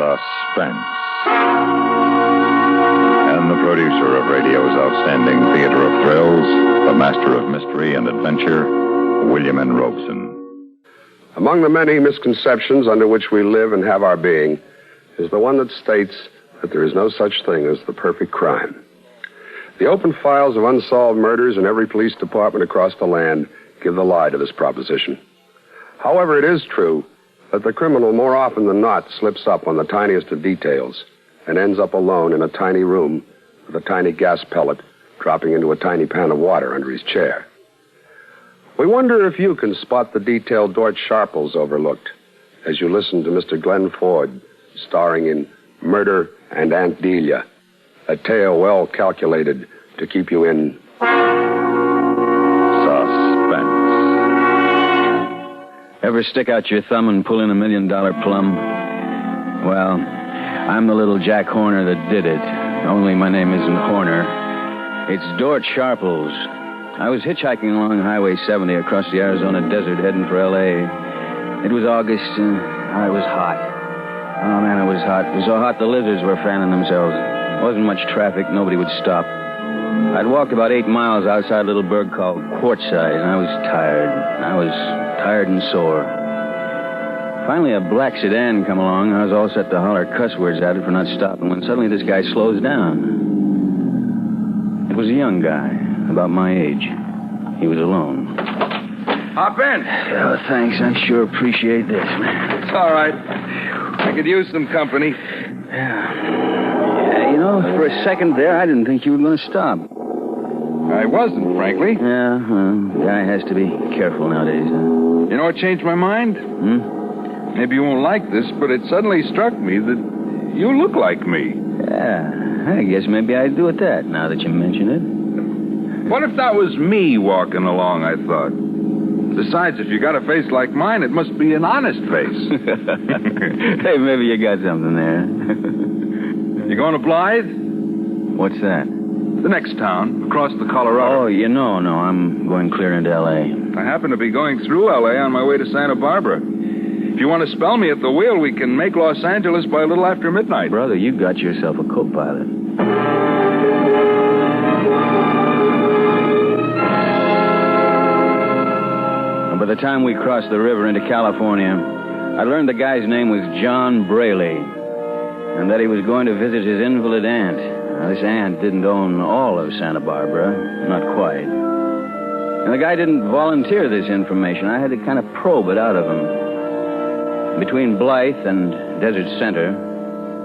Suspense. And the producer of radio's outstanding theater of thrills, the master of mystery and adventure, William N. Robeson. Among the many misconceptions under which we live and have our being is the one that states that there is no such thing as the perfect crime. The open files of unsolved murders in every police department across the land give the lie to this proposition. However, it is true that the criminal more often than not slips up on the tiniest of details and ends up alone in a tiny room with a tiny gas pellet dropping into a tiny pan of water under his chair. We wonder if you can spot the detail Dort Sharples overlooked as you listen to Mr. Glenn Ford starring in Murder and Aunt Delia, a tale well calculated to keep you in Suspense. Ever stick out your thumb and pull in $1 million plum? Well, I'm the little Jack Horner that did it. Only my name isn't Horner. It's Dort Sharples. I was hitchhiking along Highway 70 across the Arizona desert heading for L.A. It was August, and it was hot. Oh, man, it was hot. It was so hot the lizards were fanning themselves. There wasn't much traffic. Nobody would stop. I'd walked about 8 miles outside a little burg called Quartzsite, and I was tired. I was tired and sore. Finally, a black sedan come along. I was all set to holler cuss words at it for not stopping when suddenly this guy slows down. It was a young guy, about my age. He was alone. Hop in. Oh, thanks. I sure appreciate this, man. It's all right. I could use some company. Yeah, you know, for a second there, I didn't think you were going to stop. I wasn't, frankly. Yeah, well, a guy has to be careful nowadays, huh? You know what changed my mind? Maybe you won't like this, but it suddenly struck me that you look like me. Yeah, I guess maybe I'd do it that, now that you mention it. What if that was me walking along, I thought? Besides, if you got a face like mine, it must be an honest face. Hey, maybe you got something there. You going to Blythe? What's that? The next town, across the Colorado. Oh, no, I'm going clear into L.A. I happen to be going through L.A. on my way to Santa Barbara. If you want to spell me at the wheel, we can make Los Angeles by a little after midnight. Brother, you got yourself a co-pilot. By the time we crossed the river into California, I learned the guy's name was John Braley, and that he was going to visit his invalid aunt. Now, this aunt didn't own all of Santa Barbara, not quite. And the guy didn't volunteer this information. I had to kind of probe it out of him. Between Blythe and Desert Center,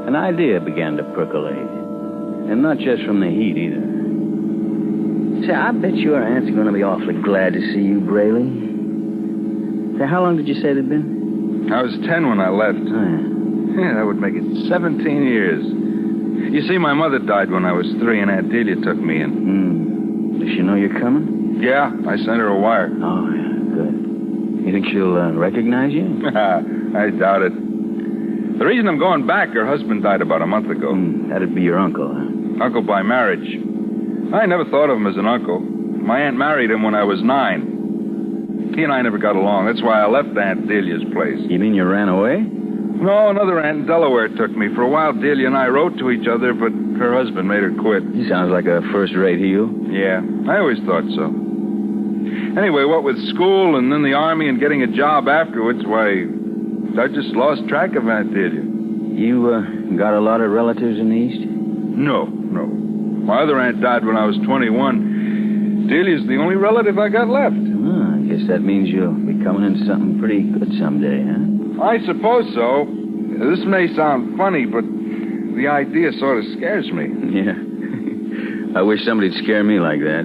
an idea began to percolate. And not just from the heat, either. Say, I bet your aunt's going to be awfully glad to see you, Braley. Say, how long did you say it had been? I was 10 when I left. Oh, yeah. Yeah, that would make it 17 years. You see, my mother died when I was 3, and Aunt Delia took me in. Does she know you're coming? Yeah, I sent her a wire. Oh, yeah, good. You think she'll recognize you? I doubt it. The reason I'm going back, her husband died about a month ago. That'd be your uncle, huh? Uncle by marriage. I never thought of him as an uncle. My aunt married him when I was 9. He and I never got along. That's why I left Aunt Delia's place. You mean you ran away? No, another aunt in Delaware took me. For a while, Delia and I wrote to each other, but her husband made her quit. He sounds like a first-rate heel. Yeah, I always thought so. Anyway, what with school and then the Army and getting a job afterwards, why, I just lost track of Aunt Delia. You got a lot of relatives in the East? No. My other aunt died when I was 21. Delia's the only relative I got left. I guess that means you'll be coming into something pretty good someday, huh? I suppose so. This may sound funny, but the idea sort of scares me. Yeah. I wish somebody'd scare me like that.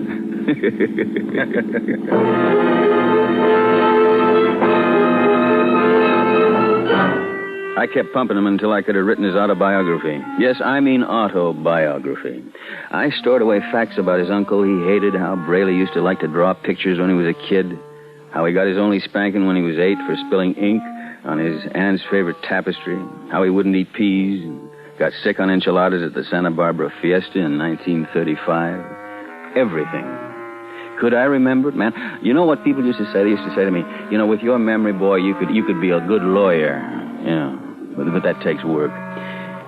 I kept pumping him until I could have written his autobiography. Yes, I mean autobiography. I stored away facts about his uncle. He hated how Braley used to like to draw pictures when he was a kid, how he got his only spanking when he was 8 for spilling ink on his aunt's favorite tapestry, how he wouldn't eat peas, and got sick on enchiladas at the Santa Barbara Fiesta in 1935. Everything. Could I remember it, man? You know what people used to say? They used to say to me, you know, with your memory, boy, you could be a good lawyer. Yeah. but that takes work.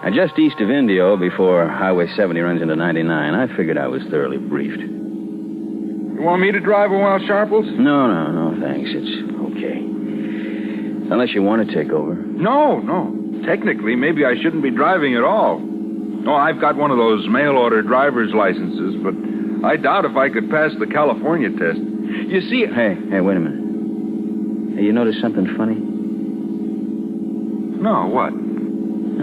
And just east of Indio, before Highway 70 runs into 99, I figured I was thoroughly briefed. You want me to drive a while, Sharples? No, thanks. It's okay. Unless you want to take over. No. Technically, maybe I shouldn't be driving at all. No, I've got one of those mail-order driver's licenses, but I doubt if I could pass the California test. You see... Hey, wait a minute. Hey, you notice something funny? No, what?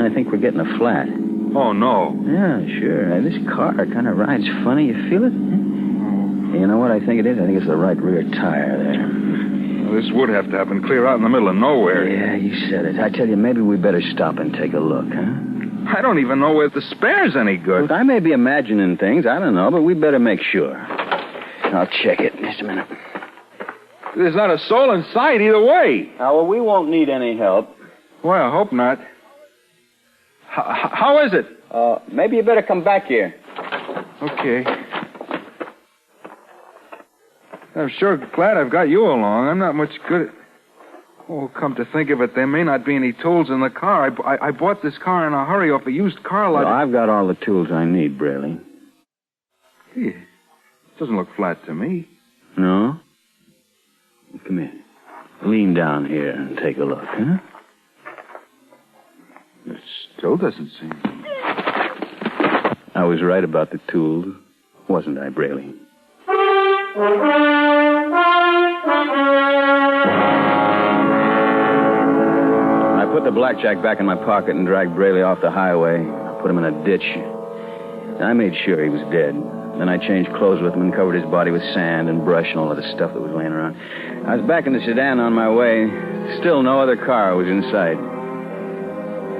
I think we're getting a flat. Oh, no. Yeah, sure. This car kind of rides funny. You feel it? You know what I think it is? I think it's the right rear tire there. Well, this would have to happen clear out in the middle of nowhere. Yeah, you said it. I tell you, maybe we better stop and take a look, huh? I don't even know if the spare's any good. Look, I may be imagining things. I don't know, but we better make sure. I'll check it in just a minute. There's not a soul in sight either way. Well, we won't need any help. Well, I hope not. How is it? Maybe you better come back here. Okay. I'm sure glad I've got you along. I'm not much good at... Oh, come to think of it, there may not be any tools in the car. I bought this car in a hurry off a used car lot. Well, I've got all the tools I need, Braley. It doesn't look flat to me. No? Come here. Lean down here and take a look, huh? It still doesn't seem... I was right about the tools, wasn't I, Braley? I put the blackjack back in my pocket and dragged Braley off the highway. I put him in a ditch. I made sure he was dead. Then I changed clothes with him and covered his body with sand and brush and all of the stuff that was laying around. I was back in the sedan on my way. Still no other car was in sight.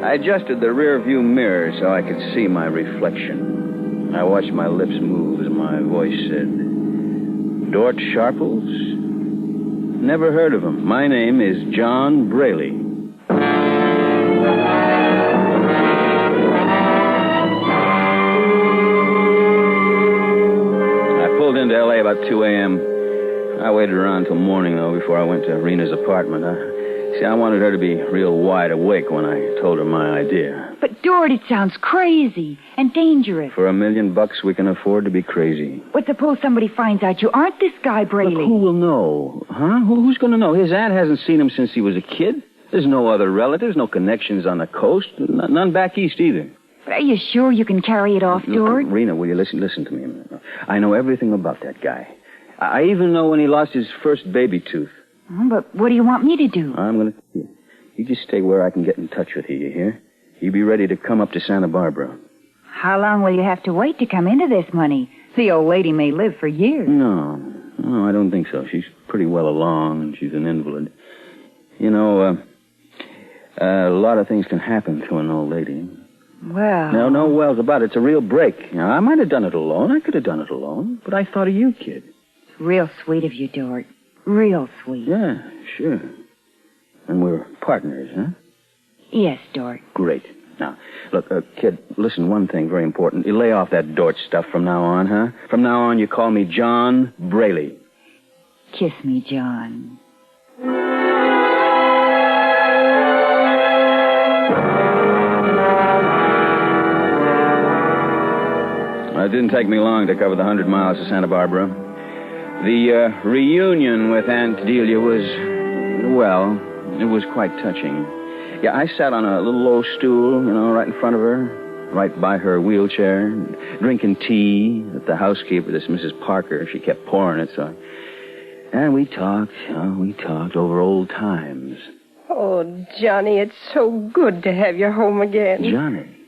I adjusted the rear view mirror so I could see my reflection. I watched my lips move as my voice said, Dort Sharples? Never heard of him. My name is John Braley. I pulled into L.A. about 2 a.m. I waited around till morning, though, before I went to Rena's apartment. See, I wanted her to be real wide awake when I told her my idea. But, Dort, it sounds crazy and dangerous. For $1 million, we can afford to be crazy. But suppose somebody finds out you aren't this guy, Braley. Look, who will know? Huh? Who's going to know? His aunt hasn't seen him since he was a kid. There's no other relatives, no connections on the coast, none back east either. But are you sure you can carry it off, Dort? Rena, will you listen to me a minute? I know everything about that guy. I even know when he lost his first baby tooth. But what do you want me to do? I'm going to... You just stay where I can get in touch with you, you hear? You be ready to come up to Santa Barbara. How long will you have to wait to come into this money? The old lady may live for years. No, I don't think so. She's pretty well along, and she's an invalid. You know, a lot of things can happen to an old lady. Well... No wells about it. It's a real break. Now, I might have done it alone. I could have done it alone. But I thought of you, kid. Real sweet of you, Dort. Real sweet. Yeah, sure. And we're partners, huh? Yes, Dort. Great. Now, look, kid, listen, one thing very important. You lay off that Dort stuff from now on, huh? From now on, you call me John Braley. Kiss me, John. Well, it didn't take me long to cover the 100 miles to Santa Barbara. The reunion with Aunt Delia was, well, it was quite touching. Yeah, I sat on a little low stool, right in front of her, right by her wheelchair, drinking tea that the housekeeper, this Mrs. Parker, she kept pouring it, so... And we talked over old times. Oh, Johnny, it's so good to have you home again. Johnny.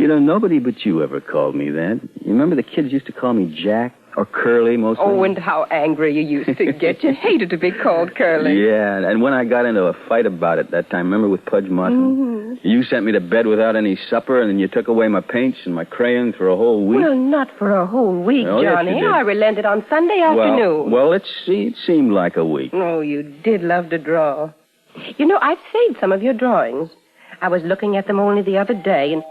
Nobody but you ever called me that. You remember the kids used to call me Jack or Curly mostly? Oh, and how angry you used to get. You hated to be called Curly. Yeah, and when I got into a fight about it that time, remember with Pudge Martin? Mm-hmm. You sent me to bed without any supper, and then you took away my paints and my crayons for a whole week. Well, not for a whole week, oh, Johnny. Yes, you did. I relented on Sunday afternoon. Well, it seemed like a week. Oh, you did love to draw. I've saved some of your drawings. I was looking at them only the other day, and...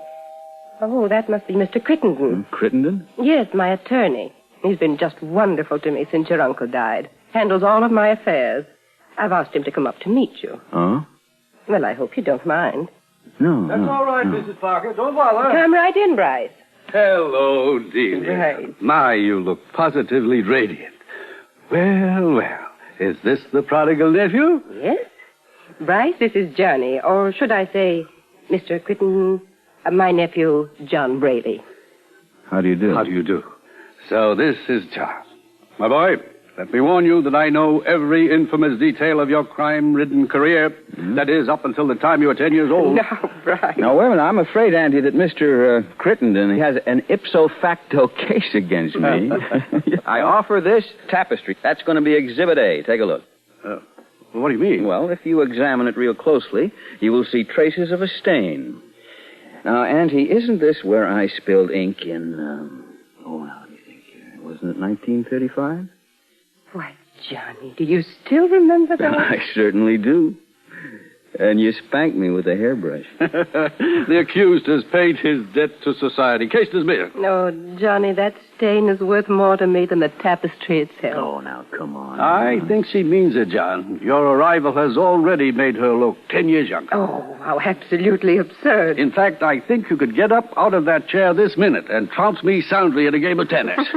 Oh, that must be Mr. Crittenden. Crittenden? Yes, my attorney. He's been just wonderful to me since your uncle died. Handles all of my affairs. I've asked him to come up to meet you. Oh? Well, I hope you don't mind. No. That's all right, Mrs. Parker. Don't bother. Come right in, Bryce. Hello, Delia. Right. My, you look positively radiant. Well. Is this the prodigal nephew? Yes. Bryce, this is Johnny, or should I say, Mr. Crittenden, my nephew, John Braley. How do you do? How do you do? So this is John. My boy, let me warn you that I know every infamous detail of your crime-ridden career. Mm-hmm. That is, up until the time you were 10 years old. Now, Bryce. Now, wait a minute. I'm afraid, Andy, that Mr. Crittenden has an ipso facto case against me. I offer this tapestry. That's going to be Exhibit A. Take a look. What do you mean? Well, if you examine it real closely, you will see traces of a stain. Now, Auntie, isn't this where I spilled ink in, let me think here. Wasn't it 1935? Why, Johnny, do you still remember that? I certainly do. And you spanked me with a hairbrush. The accused has paid his debt to society. Case dismissed. No, Johnny, that stain is worth more to me than the tapestry itself. Oh, now, come on. I think she means it, John. Your arrival has already made her look 10 years younger. Oh, how absolutely absurd. In fact, I think you could get up out of that chair this minute and trounce me soundly in a game of tennis.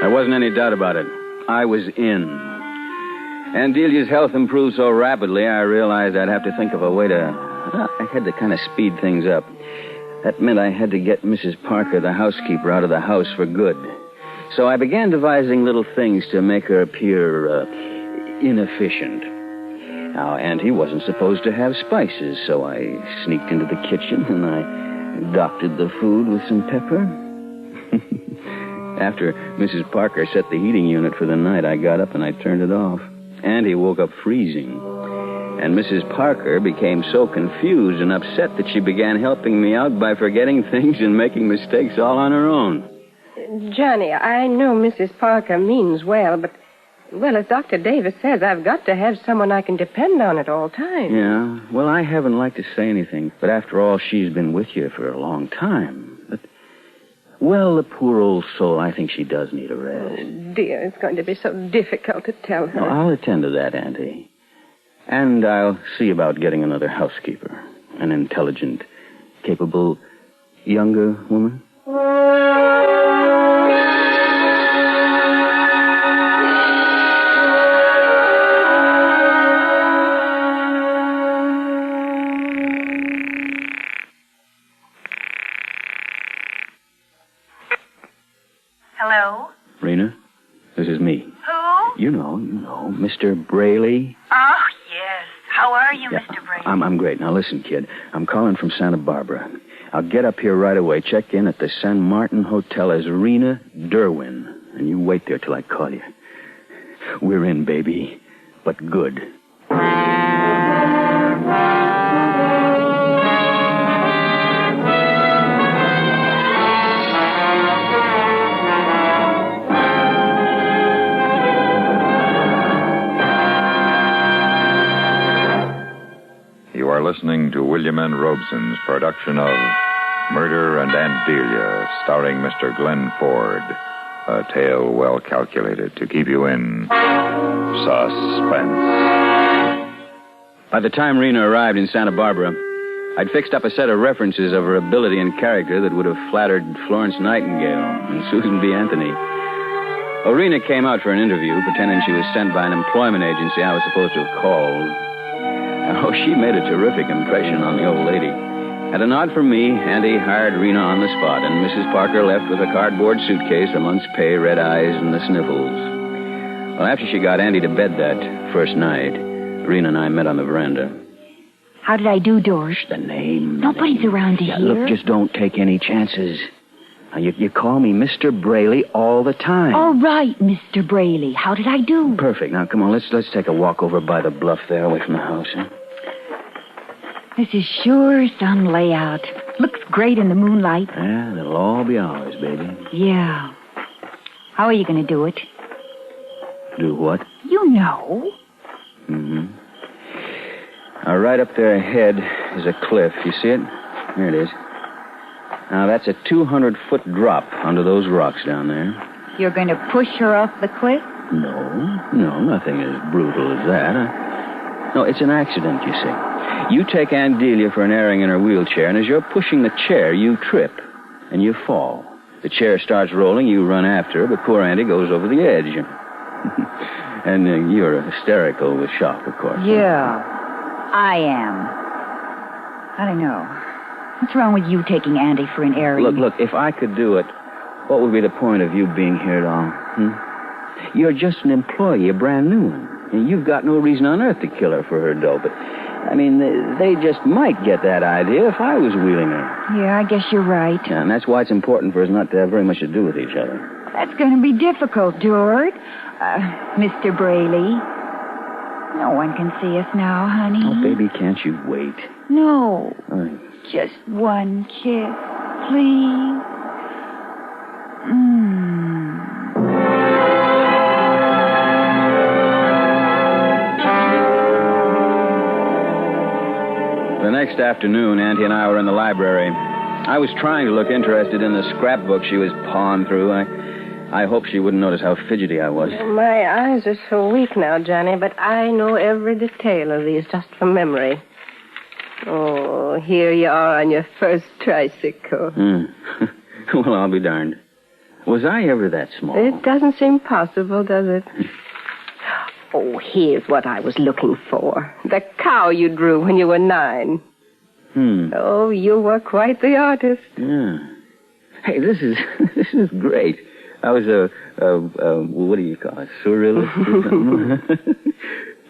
There wasn't any doubt about it. I was in. And Delia's health improved so rapidly, I realized I'd have to think of a way to... I had to kind of speed things up. That meant I had to get Mrs. Parker, the housekeeper, out of the house for good. So I began devising little things to make her appear inefficient. Now, Auntie wasn't supposed to have spices, so I sneaked into the kitchen and I doctored the food with some pepper. After Mrs. Parker set the heating unit for the night, I got up and I turned it off. Auntie woke up freezing. And Mrs. Parker became so confused and upset that she began helping me out by forgetting things and making mistakes all on her own. Johnny, I know Mrs. Parker means well, but, well, as Dr. Davis says, I've got to have someone I can depend on at all times. Yeah, well, I haven't liked to say anything, but after all, she's been with you for a long time. Well, the poor old soul, I think she does need a rest. Oh, dear, it's going to be so difficult to tell her. Well, I'll attend to that, Auntie. And I'll see about getting another housekeeper. An intelligent, capable, younger woman. Hello? Rena, this is me. Who? You know, Mr. Braley. Oh, yes. How are you, Mr. Brady? I'm great. Now, listen, kid. I'm calling from Santa Barbara. I'll get up here right away, check in at the San Martin Hotel as Rena Derwin, and you wait there till I call you. We're in, baby, but good. You are listening to William N. Robeson's production of Murder and Aunt Delia, starring Mr. Glenn Ford. A tale well calculated to keep you in suspense. By the time Rena arrived in Santa Barbara, I'd fixed up a set of references of her ability and character that would have flattered Florence Nightingale and Susan B. Anthony. Rena came out for an interview, pretending she was sent by an employment agency I was supposed to have called. Oh, she made a terrific impression on the old lady. At a nod from me, Auntie hired Rena on the spot, and Mrs. Parker left with a cardboard suitcase, a month's pay, red eyes, and the sniffles. Well, after she got Auntie to bed that first night, Rena and I met on the veranda. How did I do, Doris? The name. Nobody's around to hear. Look, just don't take any chances. Now, you call me Mr. Braley all the time. All right, Mr. Braley. How did I do? Perfect. Now, come on, let's take a walk over by the bluff there, away from the house. Huh? This is sure some layout. Looks great in the moonlight. Yeah, it'll all be ours, baby. Yeah. How are you going to do it? Do what? You know. Mm-hmm. Now, right up there ahead is a cliff. You see it? There it is. Now, that's a 200-foot drop under those rocks down there. You're going to push her off the cliff? No, nothing as brutal as that. No, it's an accident, you see. You take Aunt Delia for an airing in her wheelchair, and as you're pushing the chair, you trip, and you fall. The chair starts rolling, you run after her, but poor Auntie goes over the edge. And you're hysterical with shock, of course. Yeah, I am. I don't know. What's wrong with you taking Auntie for an airing? Look, if I could do it, what would be the point of you being here at all? You're just an employee, a brand new one. And you've got no reason on earth to kill her for her dough, but... I mean, they just might get that idea if I was wheeling her. Yeah, I guess you're right. Yeah, and that's why it's important for us not to have very much to do with each other. That's going to be difficult, George. Mr. Braley. No one can see us now, honey. Oh, baby, can't you wait? No. Just one kiss, please. The next afternoon, Auntie and I were in the library. I was trying to look interested in the scrapbook she was pawing through. I hoped she wouldn't notice how fidgety I was. My eyes are so weak now, Johnny, but I know every detail of these just from memory. Oh, here you are on your first tricycle. Well, I'll be darned. Was I ever that small? It doesn't seem possible, does it? Oh, here's what I was looking for. The cow you drew when you were 9. Oh, you were quite the artist. Yeah. Hey, this is great. I was what do you call it, surrealist or something?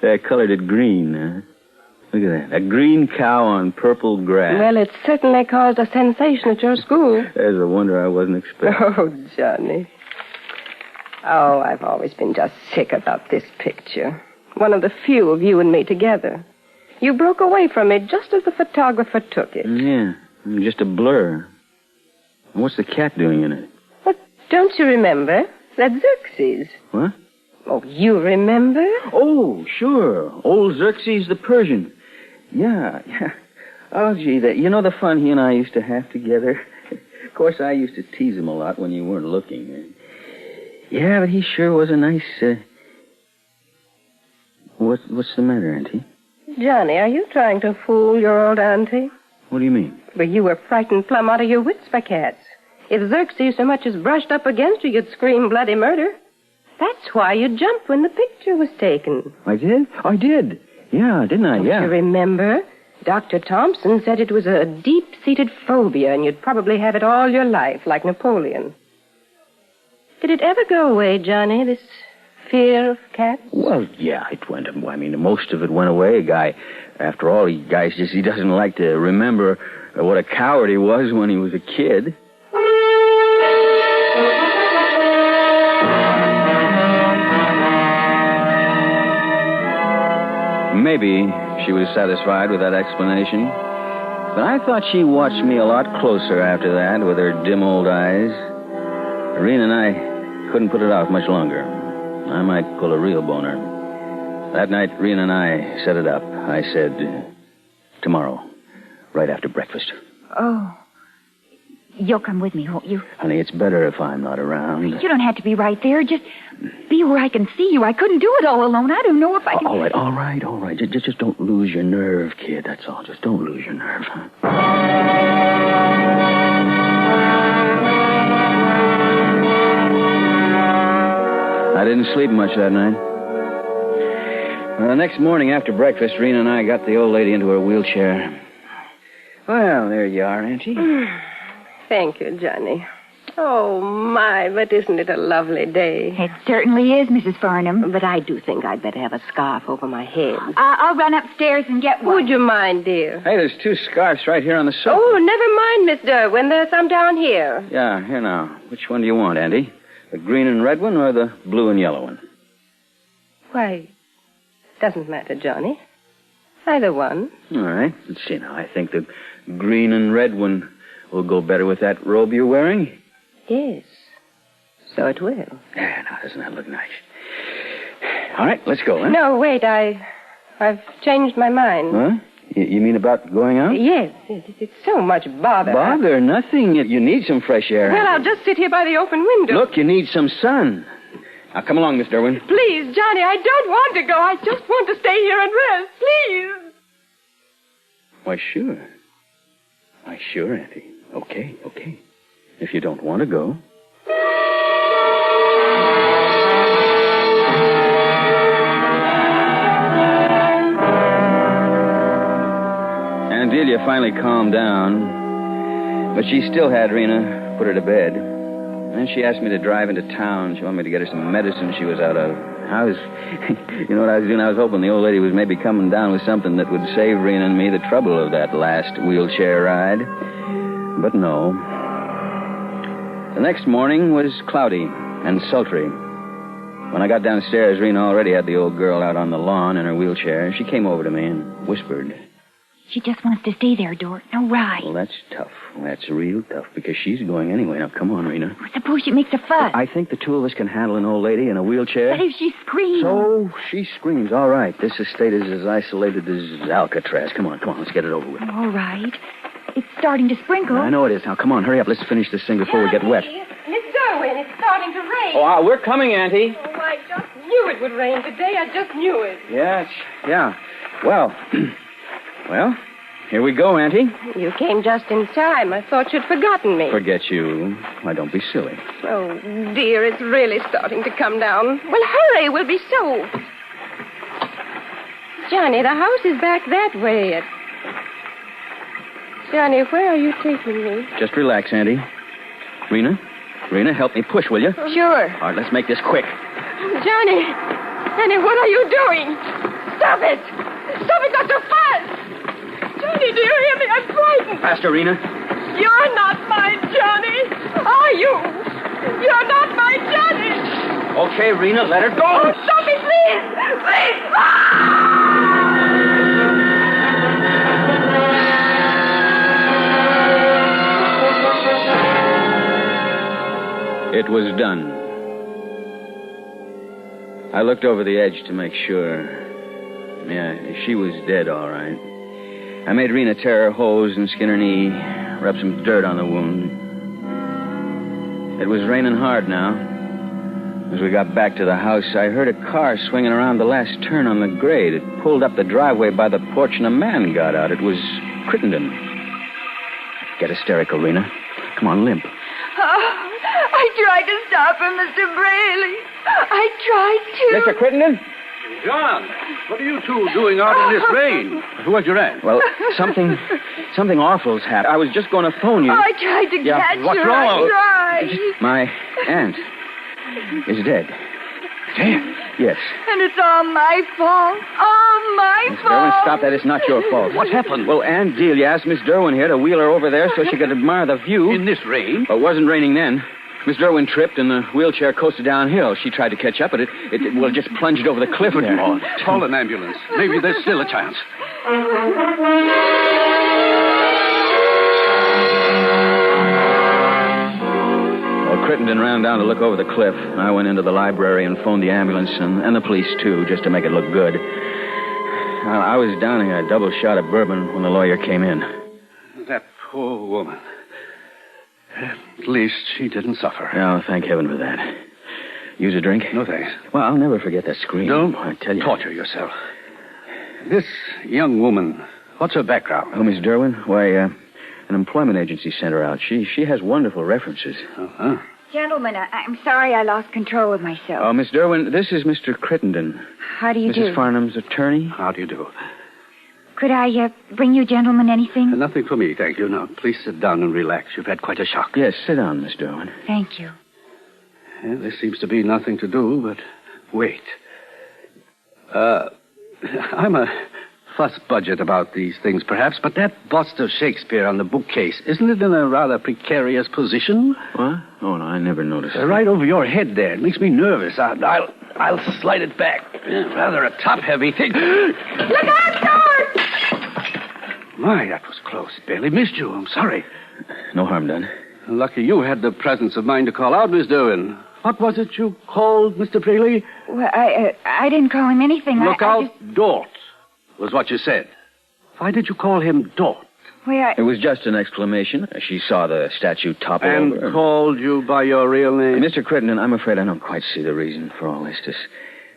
I colored it green. Look at that. A green cow on purple grass. Well, it certainly caused a sensation at your school. There's a wonder I wasn't expecting. Oh, Johnny. Oh, I've always been just sick about this picture. One of the few of you and me together. You broke away from it just as the photographer took it. Yeah, just a blur. What's the cat doing in it? But don't you remember? That's Xerxes. What? Oh, you remember? Oh, sure. Old Xerxes the Persian. Yeah. Oh, gee, you know the fun he and I used to have together? Of course, I used to tease him a lot when you weren't looking. Yeah, but he sure was a nice, What's the matter, Auntie? Johnny, are you trying to fool your old auntie? What do you mean? Well, you were frightened plumb out of your wits by cats. If Xerxes so much as brushed up against you, you'd scream bloody murder. That's why you jumped when the picture was taken. I did? I did. Yeah, didn't I? Yeah. Don't you remember? Dr. Thompson said it was a deep-seated phobia, and you'd probably have it all your life, like Napoleon. Did it ever go away, Johnny, this fear of cats? Well, yeah, it went. I mean, most of it went away. After all, he doesn't like to remember what a coward he was when he was a kid. Maybe she was satisfied with that explanation. But I thought she watched me a lot closer after that with her dim old eyes. Irene and I couldn't put it off much longer. I might pull a real boner. That night, Irene and I set it up. I said, tomorrow, right after breakfast. Oh. You'll come with me, won't you? Honey, it's better if I'm not around. You don't have to be right there. Just be where I can see you. I couldn't do it all alone. I don't know if I can... All right. Just don't lose your nerve, kid. That's all. Just don't lose your nerve, huh? I didn't sleep much that night. The next morning after breakfast, Rena and I got the old lady into her wheelchair. Well, there you are, Auntie. Thank you, Johnny. Oh, my, but isn't it a lovely day? It certainly is, Mrs. Farnham. But I do think I'd better have a scarf over my head. I'll run upstairs and get one. Would you mind, dear? Hey, there's 2 scarves right here on the sofa. Oh, never mind, Miss Derwin. There's some down here. Yeah, here now. Which one do you want, Auntie? The green and red one or the blue and yellow one? Why, doesn't matter, Johnny. Either one. All right. Let's see now. I think the green and red one will go better with that robe you're wearing. Yes. So it will. Yeah, now, doesn't that look nice? All right, let's go, huh? No, wait. I've changed my mind. Huh? You mean about going out? Yes, it's so much bother. Bother? Nothing. You need some fresh air. Well, I'll just sit here by the open window. Look, you need some sun. Now, come along, Miss Derwin. Please, Johnny, I don't want to go. I just want to stay here and rest. Please. Why, sure. Why, sure, Auntie. Okay. If you don't want to go. Delia finally calmed down, but she still had Rena put her to bed. And she asked me to drive into town. She wanted me to get her some medicine she was out of. You know what I was doing? I was hoping the old lady was maybe coming down with something that would save Rena and me the trouble of that last wheelchair ride. But no. The next morning was cloudy and sultry. When I got downstairs, Rena already had the old girl out on the lawn in her wheelchair. She came over to me and whispered. She just wants to stay there, Dort. No ride. Well, that's tough. That's real tough, because she's going anyway. Now, come on, Rena. Suppose she makes a fuss. I think the two of us can handle an old lady in a wheelchair. But if she screams... So, she screams. All right. This estate is as isolated as Alcatraz. Come on. Let's get it over with. All right. It's starting to sprinkle. I know it is. Now, come on. Hurry up. Let's finish this thing before we get wet. Miss Derwin, it's starting to rain. Oh, we're coming, Auntie. Oh, I just knew it would rain today. I just knew it. Yes. Yeah. Well... Well... Here we go, Auntie. You came just in time. I thought you'd forgotten me. Forget you. Why, don't be silly. Oh, dear, it's really starting to come down. Well, hurry. We'll be soaked. Johnny, the house is back that way. Johnny, where are you taking me? Just relax, Auntie. Rena, help me push, will you? Sure. All right, let's make this quick. Johnny, what are you doing? Stop it. Stop it, Dr. Fuss. Johnny, do you hear me? I'm frightened. Faster, Rena. You're not my Johnny. Are you? You're not my Johnny. Okay, Rena, let her go. Oh, stop it, please. Please. It was done. I looked over the edge to make sure. Yeah, she was dead, all right. I made Rena tear her hose and skin her knee, rub some dirt on the wound. It was raining hard now. As we got back to the house, I heard a car swinging around the last turn on the grade. It pulled up the driveway by the porch, and a man got out. It was Crittenden. Get hysterical, Rena. Come on, limp. I tried to stop him, Mr. Braley. I tried to. Mr. Crittenden? John, what are you two doing out in this rain? Where's your aunt? Well, something awful's happened. I was just going to phone you. Oh, I tried to catch her. What's wrong? I tried. My aunt is dead. Dead? Yes. And it's all my fault. All my Miss fault. Derwin, stop that. It's not your fault. What happened? Well, Aunt Delia asked Miss Derwin here to wheel her over there so she could admire the view. In this rain? Well, it wasn't raining then. Miss Derwin tripped and the wheelchair coasted downhill. She tried to catch up, but it just plunged over the cliff there. Oh, call an ambulance. Maybe there's still a chance. Well, Crittenden ran down to look over the cliff. I went into the library and phoned the ambulance and the police, too, just to make it look good. I was downing a double shot of bourbon when the lawyer came in. That poor woman. At least she didn't suffer. Oh, thank heaven for that. Use a drink? No, thanks. Well, I'll never forget that scream. Don't I tell you. torture yourself. This young woman, what's her background? Oh, Miss Derwin? Why, an employment agency sent her out. She has wonderful references. Uh-huh. Gentlemen, I'm sorry I lost control of myself. Oh, Miss Derwin, this is Mr. Crittenden. How do you do? Mrs. Farnham's attorney. How do you do? Could I bring you gentlemen anything? Nothing for me, thank you. Now, please sit down and relax. You've had quite a shock. Yes, sit down, Miss Derwin. Thank you. Yeah, there seems to be nothing to do but wait. I'm a fuss budget about these things, perhaps, but that bust of Shakespeare on the bookcase, isn't it in a rather precarious position? What? Oh, no, I never noticed. Right over your head there. It makes me nervous. I'll slide it back. Rather a top-heavy thing. Look out, George! My, that was close. Barely missed you. I'm sorry. No harm done. Lucky you had the presence of mind to call out, Miss Derwin. What was it you called, Mr. Braley? Well, I didn't call him anything. Look out, Dort, was what you said. Why did you call him Dort? Why, It was just an exclamation. She saw the statue topple And over. called you by your real name? Mr. Crittenden, I'm afraid I don't quite see the reason for all this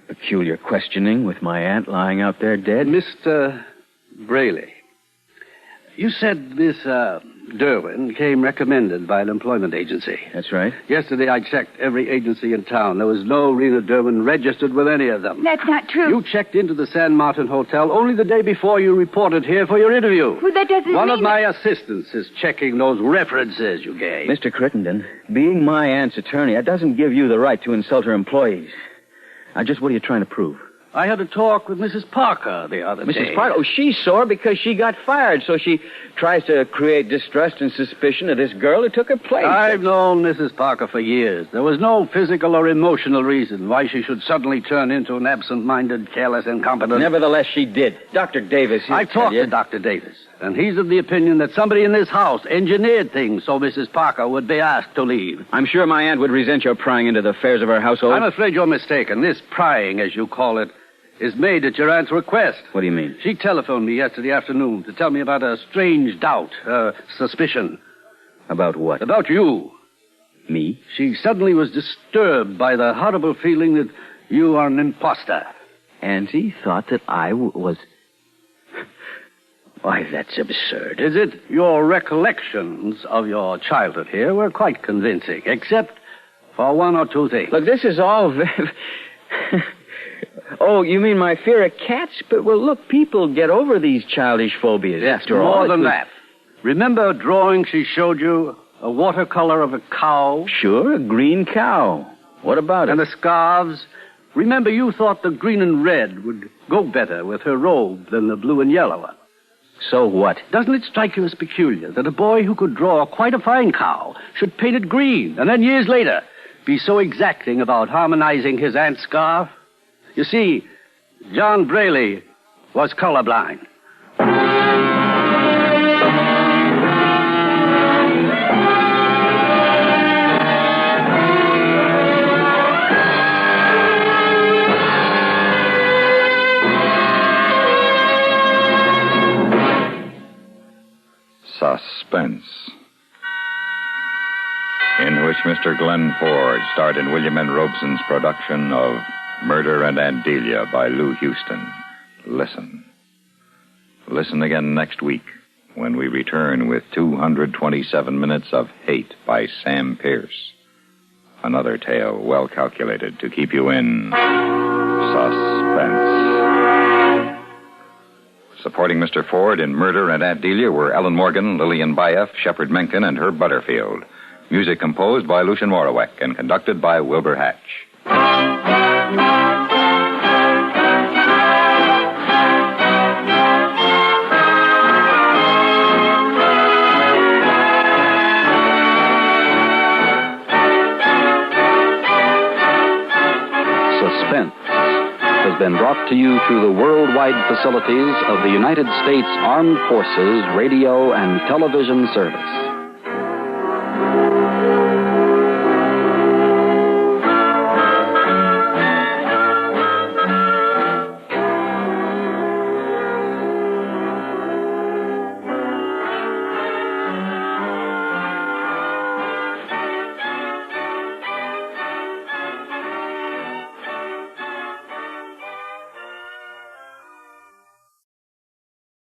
peculiar questioning with my aunt lying out there dead. Mr. Braley, you said this, Derwin came recommended by an employment agency. That's right. Yesterday I checked every agency in town. There was no Rena Derwin registered with any of them. that's not true. You checked into the San Martin Hotel only the day before you reported here for your interview. Well, that doesn't One mean of my assistants is checking those references you gave. Mr. Crittenden, being my aunt's attorney, that doesn't give you the right to insult her employees. Now, just what are you trying to prove? I had a talk with Mrs. Parker the other day. Mrs. Parker? Oh, she's sore because she got fired, so she tries to create distrust and suspicion of this girl who took her place. I've known Mrs. Parker for years. There was no physical or emotional reason why she should suddenly turn into an absent-minded, careless, incompetent... Nevertheless, she did. Dr. Davis... I've talked to Dr. Davis, and he's of the opinion that somebody in this house engineered things so Mrs. Parker would be asked to leave. I'm sure my aunt would resent your prying into the affairs of her household. I'm afraid you're mistaken. This prying, as you call it, is made at your aunt's request. What do you mean? She telephoned me yesterday afternoon to tell me about a strange doubt, suspicion. About what? About you. Me? She suddenly was disturbed by the horrible feeling that you are an imposter. Auntie thought that I was... Why, that's absurd. Is it? Your recollections of your childhood here were quite convincing, except for one or two things. Look, this is all very... Oh, you mean my fear of cats? But, well, look, people get over these childish phobias. Yes, after all. more than that. Remember a drawing she showed you? A watercolor of a cow? Sure, a green cow. What about And it? the scarves? Remember you thought the green and red would go better with her robe than the blue and yellow one. So what? Doesn't it strike you as peculiar that a boy who could draw quite a fine cow should paint it green, and then years later be so exacting about harmonizing his aunt's scarf? You see, John Braley was colorblind. Suspense, in which Mr. Glenn Ford starred in William N. Robeson's production of Murder and Aunt Delia by Lou Houston. Listen. Listen again next week when we return with 227 minutes of Hate by Sam Pierce. Another tale well calculated to keep you in suspense. Supporting Mr. Ford in Murder and Aunt Delia were Ellen Morgan, Lillian Bayef, Shepard Menken, and Herb Butterfield. Music composed by Lucien Moraweck and conducted by Wilbur Hatch. Suspense has been brought to you through the worldwide facilities of the United States Armed Forces Radio and Television Service.